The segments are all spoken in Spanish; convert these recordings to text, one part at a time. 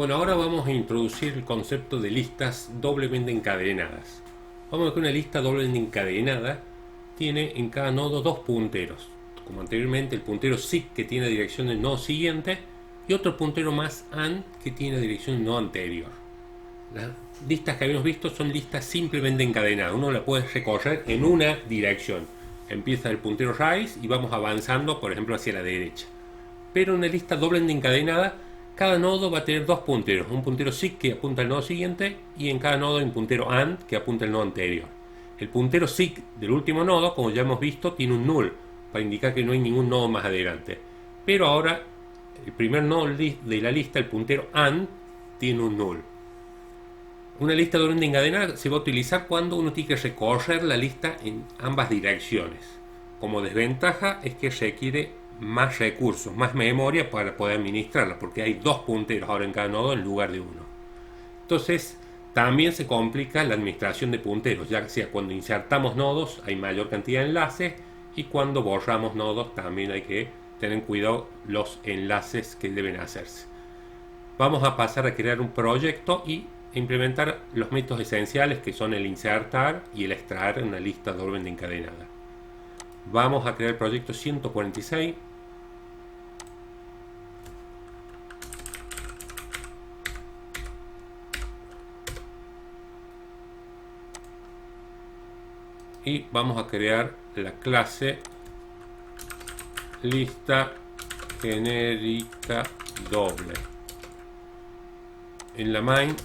Bueno, ahora vamos a introducir el concepto de listas doblemente encadenadas. Vamos a ver que una lista doblemente encadenada tiene en cada nodo dos punteros. Como anteriormente, el puntero SIG que tiene dirección del nodo siguiente y otro puntero más AND que tiene dirección del nodo anterior. Las listas que habíamos visto son listas simplemente encadenadas. Uno la puede recorrer en una dirección. Empieza el puntero raíz y vamos avanzando, por ejemplo, hacia la derecha. Pero en una lista doblemente encadenada, cada nodo va a tener dos punteros. Un puntero SIG que apunta al nodo siguiente y en cada nodo hay un puntero AND que apunta al nodo anterior. El puntero SIG del último nodo, como ya hemos visto, tiene un null para indicar que no hay ningún nodo más adelante. Pero ahora, el primer nodo de la lista, el puntero AND, tiene un null. Una lista doblemente encadenada se va a utilizar cuando uno tiene que recorrer la lista en ambas direcciones. Como desventaja es que requiere más recursos, más memoria para poder administrarla, porque hay dos punteros ahora en cada nodo en lugar de uno. Entonces, también se complica la administración de punteros, ya sea cuando insertamos nodos hay mayor cantidad de enlaces y cuando borramos nodos también hay que tener cuidado los enlaces que deben hacerse. Vamos a pasar a crear un proyecto y implementar los métodos esenciales que son el insertar y el extraer en una lista doblemente encadenada. Vamos a crear el proyecto 146. Y vamos a crear la clase lista genérica doble. En la main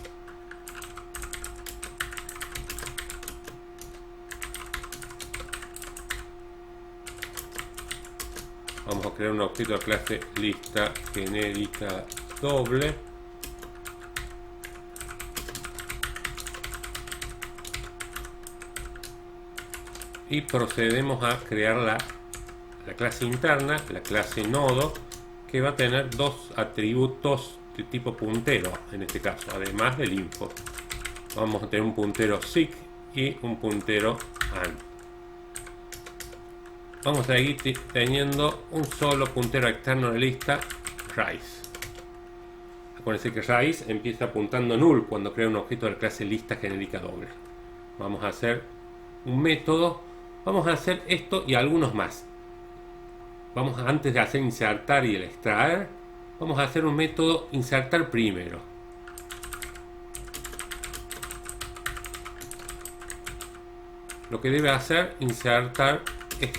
vamos a crear un objeto de clase lista genérica doble. Y procedemos a crear la clase interna, la clase nodo, que va a tener dos atributos de tipo puntero, en este caso, además del info. Vamos a tener un puntero SIG y un puntero AND. Vamos a seguir teniendo un solo puntero externo de lista, raíz. Acuérdense que raíz empieza apuntando null cuando crea un objeto de la clase lista genérica doble. Vamos a hacer un método. Vamos a hacer esto y algunos más. Antes de hacer insertar y el extraer, vamos a hacer un método insertar primero. Lo que debe hacer insertar es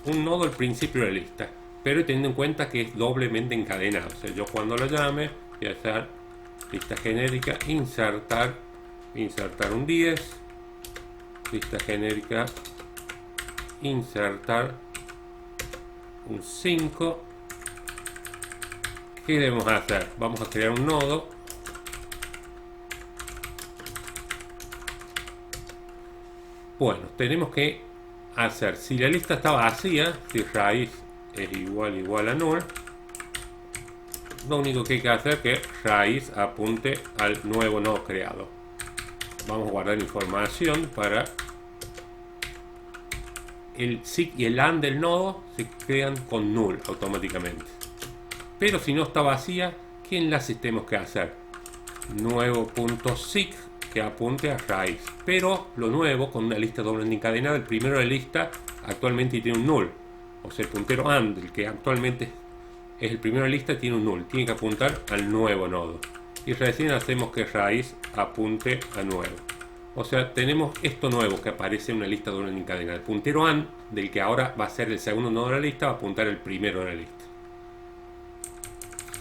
un nodo al principio de la lista, pero teniendo en cuenta que es doblemente encadenado. O sea, yo cuando lo llame voy a hacer lista genérica insertar un 10, lista genérica insertar un 5. ¿Qué debemos hacer? Vamos a crear un nodo. Bueno, tenemos que hacer, si la lista está vacía, si raíz es igual a null, lo único que hay que hacer es que raíz apunte al nuevo nodo creado. Vamos a guardar información para el SIG y el AND del nodo se crean con null automáticamente. Pero si no está vacía, ¿qué enlace tenemos que hacer? Nuevo punto SIG que apunte a raíz. Pero lo nuevo, con una lista doblemente encadenada, el primero de la lista actualmente tiene un null. O sea, el puntero AND, el que actualmente es el primero de la lista, tiene un null. Tiene que apuntar al nuevo nodo. Y recién hacemos que raíz apunte a nuevo. O sea, tenemos esto nuevo que aparece en una lista doblemente encadenada. El puntero AND, del que ahora va a ser el segundo nodo de la lista, va a apuntar al primero de la lista.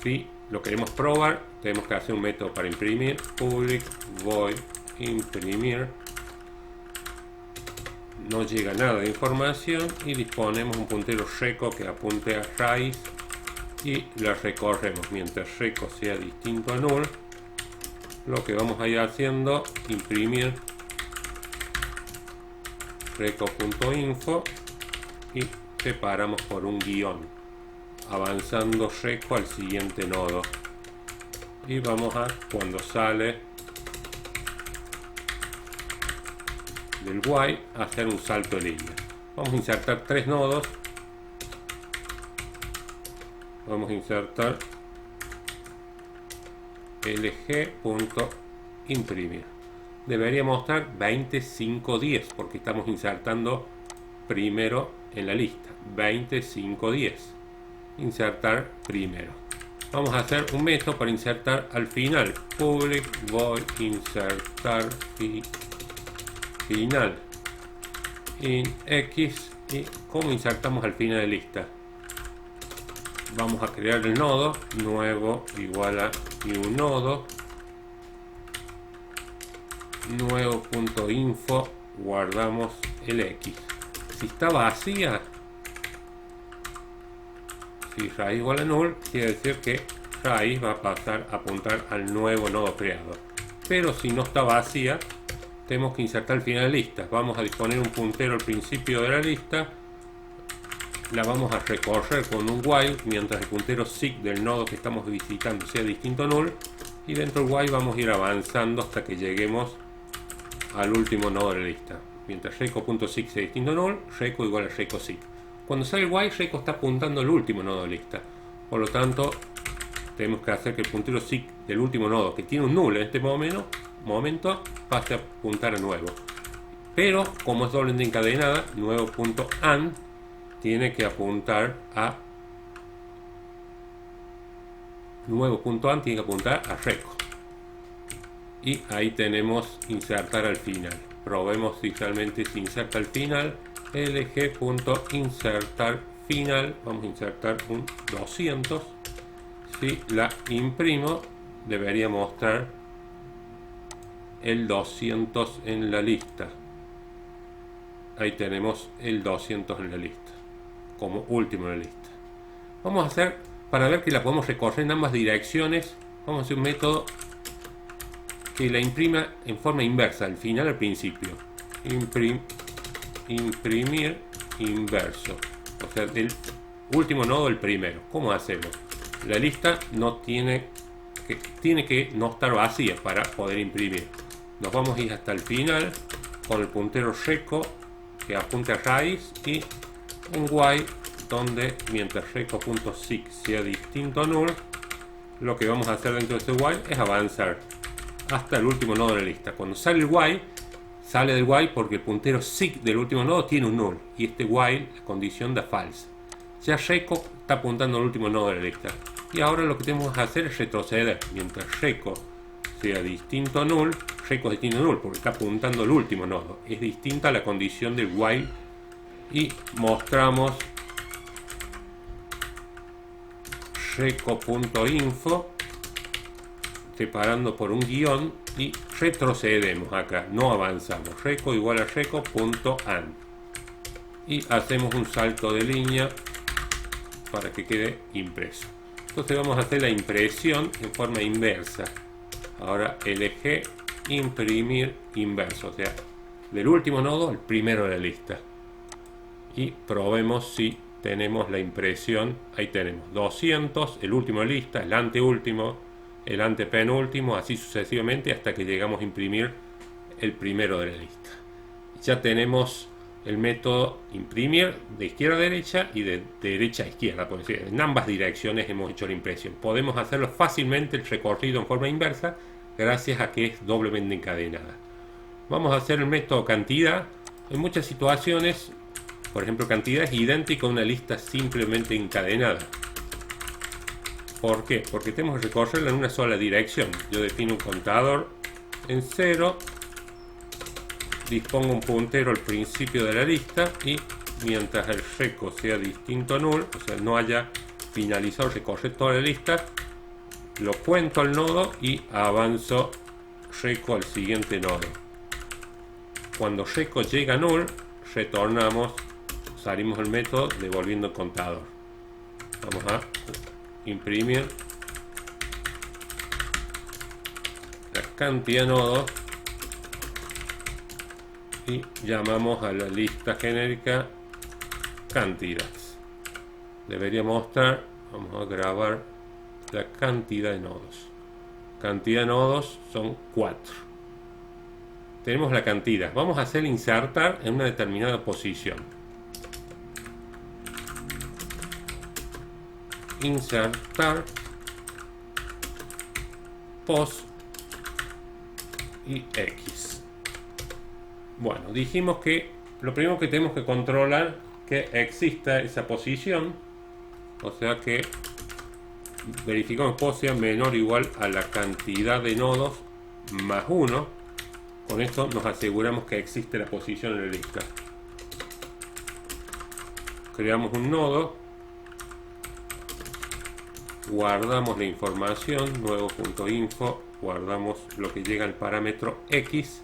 Si lo queremos probar, tenemos que hacer un método para imprimir, public void imprimir. No llega nada de información y disponemos un puntero reco que apunte a raíz y lo recorremos. Mientras reco sea distinto a null, lo que vamos a ir haciendo, imprimir reco.info y separamos por un guión, avanzando reco al siguiente nodo. Y vamos a, cuando sale del while, hacer un salto de línea. Vamos a insertar tres nodos. Vamos a insertar lg.imprimir. Debería mostrar 2510 porque estamos insertando primero en la lista. 2510. Insertar primero. Vamos a hacer un método para insertar al final. Public void insertar final in x. Y cómo insertamos al final de lista. Vamos a crear el nodo nuevo igual a new nodo, nuevo.info, guardamos el x. Si está vacía, si raíz igual a null, quiere decir que raíz va a pasar a apuntar al nuevo nodo creado. Pero si no está vacía, tenemos que insertar al final de lista. Vamos a disponer un puntero al principio de la lista. La vamos a recorrer con un while mientras el puntero sig del nodo que estamos visitando sea distinto a null, y dentro del while vamos a ir avanzando hasta que lleguemos al último nodo de la lista. Mientras reco.sig sea distinto a null, reco igual a reco.sig. Cuando sale el while, reco está apuntando al último nodo de la lista. Por lo tanto, tenemos que hacer que el puntero sig del último nodo, que tiene un null en este momento, pase a apuntar a nuevo. Pero como es doble encadenada, nuevo.and tiene que apuntar a nuevo.and tiene que apuntar a reco. Y ahí tenemos insertar al final. Probemos si realmente se inserta al final. lg.insertar final. Vamos a insertar un 200. Si la imprimo, debería mostrar el 200 en la lista. Ahí tenemos el 200 en la lista como último en la lista. Vamos a hacer, para ver que la podemos recorrer en ambas direcciones, vamos a hacer un método que la imprima en forma inversa, al final al principio. Imprimir inverso, o sea, del último nodo al primero. ¿Cómo hacemos? La lista no tiene que no estar vacía para poder imprimir. Nos vamos a ir hasta el final con el puntero reco que apunte a raíz y un while donde mientras reco.sig sea distinto a null, lo que vamos a hacer dentro de este while es avanzar hasta el último nodo de la lista. Cuando sale el while, sale del while porque el puntero sig del último nodo tiene un null y este while, la condición da false. Ya reco está apuntando al último nodo de la lista y ahora lo que tenemos que hacer es retroceder mientras reco sea distinto a null. Reco es distinto a null porque está apuntando al último nodo, es distinta a la condición del while, y mostramos reco.info separando por un guión y retrocedemos acá, no avanzamos. Reco igual a reco.and y hacemos un salto de línea para que quede impreso. Entonces vamos a hacer la impresión en forma inversa. Ahora lg imprimir inverso, o sea, del último nodo al primero de la lista. Y probemos si tenemos la impresión. Ahí tenemos 200, el último de la lista, el anteúltimo, el antepenúltimo, así sucesivamente hasta que llegamos a imprimir el primero de la lista. Ya tenemos el método imprimir de izquierda a derecha y de derecha a izquierda, por decir, en ambas direcciones hemos hecho la impresión. Podemos hacerlo fácilmente el recorrido en forma inversa gracias a que es doblemente encadenada. Vamos a hacer el método cantidad. En muchas situaciones, por ejemplo, cantidad es idéntica a una lista simplemente encadenada. ¿Por qué? Porque tenemos que recorrerla en una sola dirección. Yo defino un contador en 0, dispongo un puntero al principio de la lista y mientras el reco sea distinto a null, o sea, no haya finalizado recorrer toda la lista, lo cuento al nodo y avanzo reco al siguiente nodo. Cuando reco llega a null, retornamos, salimos del método devolviendo el contador. Vamos a imprimir la cantidad de nodos y llamamos a la lista genérica cantidades. Debería mostrar, vamos a grabar la cantidad de nodos. Cantidad de nodos son 4. Tenemos la cantidad. Vamos a hacer insertar en una determinada posición. Insertar pos y x. Bueno, dijimos que lo primero que tenemos que controlar que exista esa posición, o sea que verificamos que pos sea menor o igual a la cantidad de nodos más 1. Con esto nos aseguramos que existe la posición en la lista. Creamos un nodo, guardamos la información, nuevo.info, guardamos lo que llega al parámetro x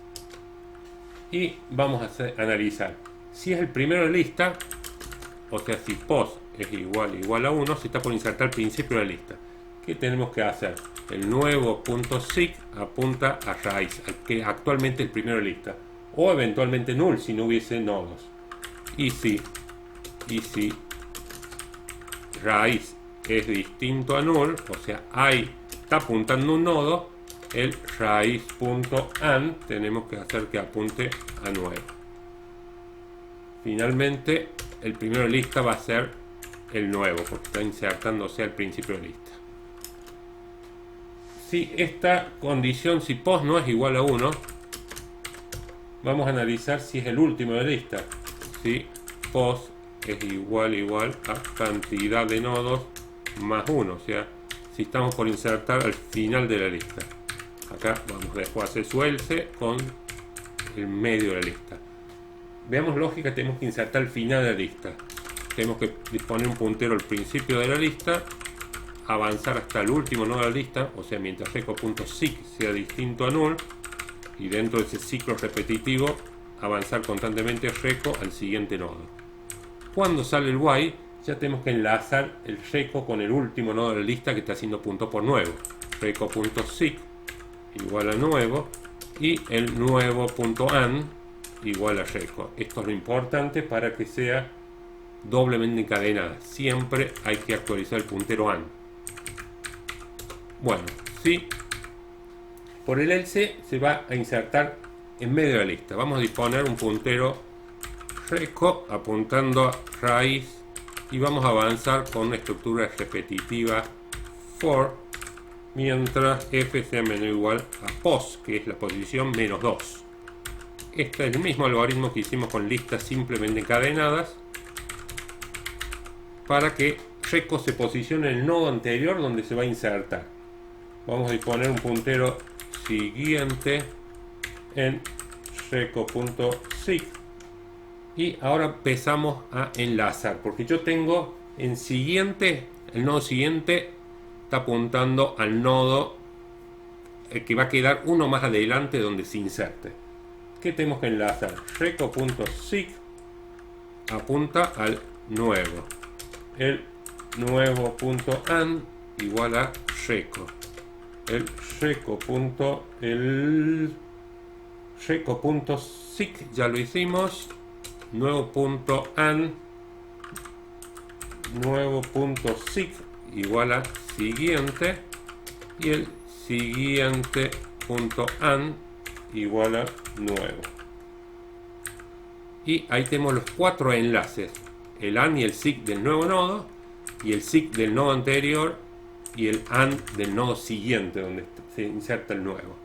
y vamos a analizar si es el primero de la lista, o sea si pos es igual a 1, se está por insertar al principio de la lista. ¿Qué tenemos que hacer? El nuevo.seek apunta a raíz, que actualmente es el primero de la lista, o eventualmente null si no hubiese nodos. Y si raíz es distinto a null, o sea ahí está apuntando un nodo, el raíz.and tenemos que hacer que apunte a nuevo. Finalmente el primero de lista va a ser el nuevo porque está insertándose al principio de lista. Si esta condición, si pos no es igual a 1, vamos a analizar si es el último de la lista. Si pos es igual a cantidad de nodos más 1, o sea, si estamos por insertar al final de la lista. Acá vamos después a hacer su else con el medio de la lista. Veamos lógica, tenemos que insertar al final de la lista. Tenemos que disponer un puntero al principio de la lista, avanzar hasta el último nodo de la lista, o sea, mientras reco.seek sea distinto a null, y dentro de ese ciclo repetitivo avanzar constantemente reco al siguiente nodo. Cuando sale el while, ya tenemos que enlazar el reco con el último nodo de la lista que está haciendo punto por nuevo. Reco.seek igual a nuevo y el nuevo.and igual a reco. Esto es lo importante para que sea doblemente encadenada. Siempre hay que actualizar el puntero and. Bueno, si por el else se va a insertar en medio de la lista, vamos a disponer un puntero reco apuntando a raíz y vamos a avanzar con una estructura repetitiva for mientras f sea menor o igual a pos, que es la posición menos 2. Este es el mismo algoritmo que hicimos con listas simplemente encadenadas para que reco se posicione en el nodo anterior donde se va a insertar. Vamos a disponer un puntero siguiente en reco.seek y ahora empezamos a enlazar, porque yo tengo en siguiente, el nodo siguiente está apuntando al nodo que va a quedar uno más adelante donde se inserte. ¿Qué tenemos que enlazar? Reco.seek apunta al nuevo, el nuevo.and igual a reco, el reco.seek ya lo hicimos, nuevo.and nuevo.seek igual a siguiente y el siguiente.and igual a nuevo. Y ahí tenemos los 4 enlaces, el and y el seek del nuevo nodo, y el seek del nodo anterior, y el and del nodo siguiente donde se inserta el nuevo.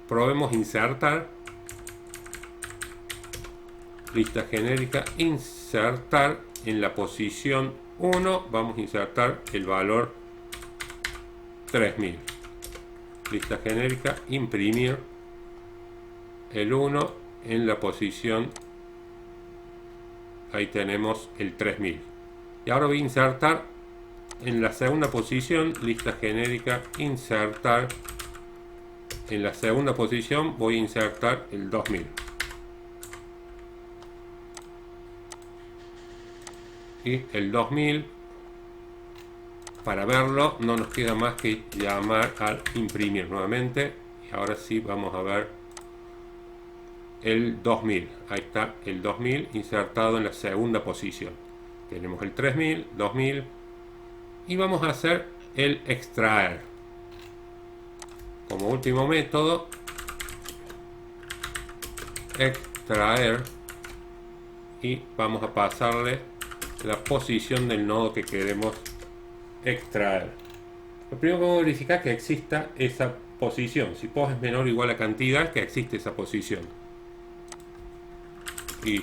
Probemos insertar, lista genérica, insertar en la posición 1, vamos a insertar el valor 3000. Lista genérica, imprimir el 1 en la posición, ahí tenemos el 3000. Y ahora voy a insertar en la segunda posición, lista genérica, insertar en la segunda posición, voy a insertar el 2000. Y el 2000, para verlo no nos queda más que llamar al imprimir nuevamente, y ahora sí vamos a ver el 2000. Ahí está el 2000 insertado en la segunda posición. Tenemos el 3000, 2000 y vamos a hacer el extraer como último método. Extraer, y vamos a pasarle la posición del nodo que queremos extraer. Lo primero que vamos a verificar es que exista esa posición. Si pos es menor o igual a cantidad, que existe esa posición. Y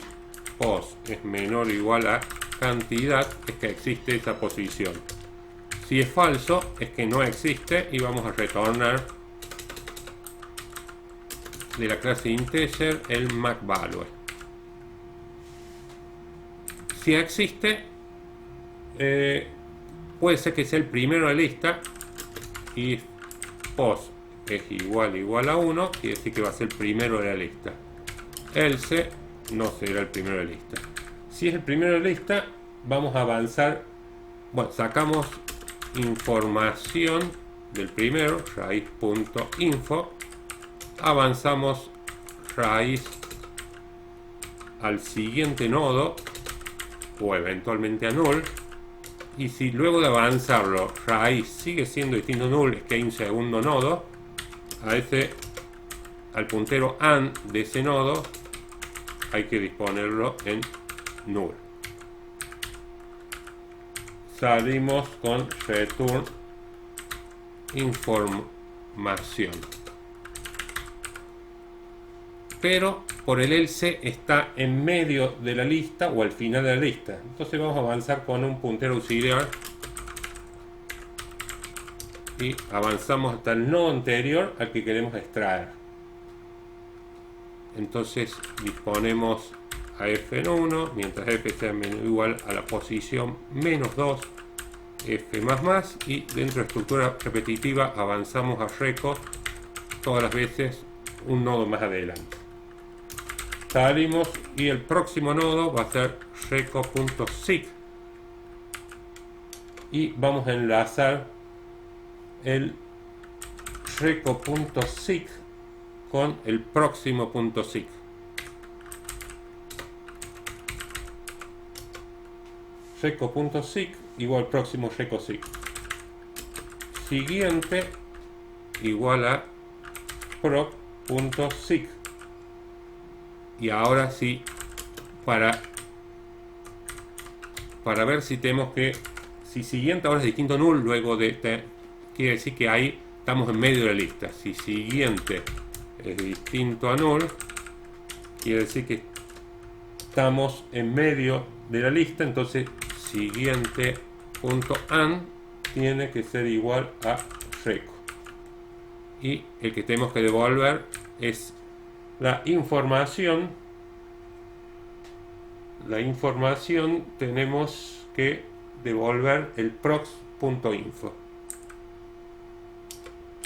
pos es menor o igual a cantidad, es que existe esa posición. Si es falso, es que no existe y vamos a retornar de la clase integer el MaxValue. Si existe, puede ser que sea el primero de la lista y pos es igual a 1, quiere decir que va a ser el primero de la lista. Else no será el primero de la lista. Si es el primero de la lista, vamos a avanzar. Bueno, sacamos información del primero, raíz.info, avanzamos raíz al siguiente nodo o eventualmente a null, y si luego de avanzarlo raíz sigue siendo distinto a null, es que hay un segundo nodo, al puntero AND de ese nodo hay que disponerlo en null. Salimos con return información, pero por el else está en medio de la lista o al final de la lista. Entonces vamos a avanzar con un puntero auxiliar y avanzamos hasta el nodo anterior al que queremos extraer. Entonces disponemos a f1, mientras f sea igual a la posición -2, f más, y dentro de estructura repetitiva avanzamos a reco todas las veces un nodo más adelante. Salimos y el próximo nodo va a ser reco.sig y vamos a enlazar el reco.sig con el próximo .sig. Reco.sig igual próximo reco.sig. Siguiente igual a proc.sig. Y ahora sí, para ver si tenemos que, si siguiente ahora es distinto a null, luego de quiere decir que ahí estamos en medio de la lista. Si siguiente es distinto a null, quiere decir que estamos en medio de la lista, entonces siguiente.and tiene que ser igual a reco. Y el que tenemos que devolver es la información. La información tenemos que devolver el procs.info.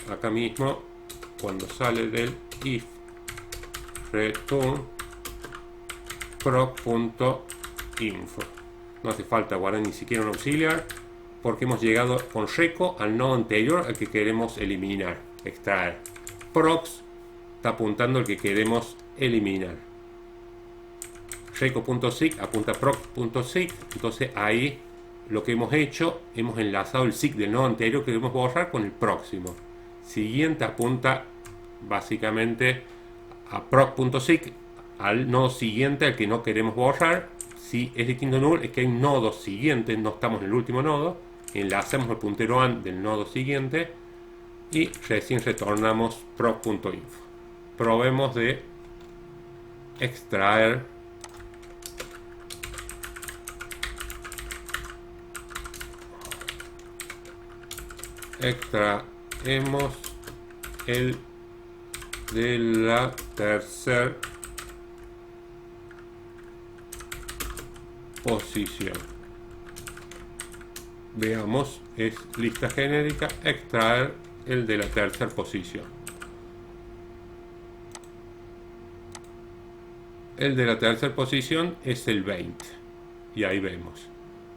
Acá mismo, cuando sale del if return proc.info, no hace falta guardar ni siquiera un auxiliar porque hemos llegado con reco al nodo anterior al que queremos eliminar, extraer. Procs está apuntando al que queremos eliminar. Reco.sig apunta a proc.sig, entonces ahí lo que hemos hecho, hemos enlazado el sig del nodo anterior que queremos borrar con el próximo. Siguiente apunta básicamente a proc.sig, al nodo siguiente al que no queremos borrar. Si es distinto a null, es que hay un nodo siguiente, no estamos en el último nodo. Enlazamos el puntero AND del nodo siguiente y recién retornamos proc.info. Probemos de extraer extraemos el de la tercera posición. Veamos, es lista genérica, extraer el de la tercera posición. El de la tercera posición es el 20 y ahí vemos.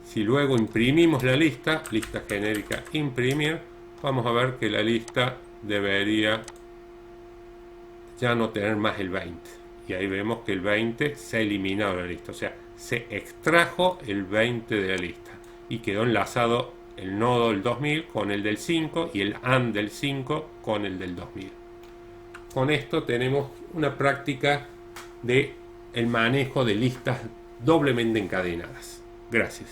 Si luego imprimimos la lista genérica imprimir, vamos a ver que la lista debería ya no tener más el 20 y ahí vemos que el 20 se ha eliminado de la lista, o sea, se extrajo el 20 de la lista y quedó enlazado el nodo del 2000 con el del 5 y el AND del 5 con el del 2000. Con esto tenemos una práctica de el manejo de listas doblemente encadenadas. Gracias.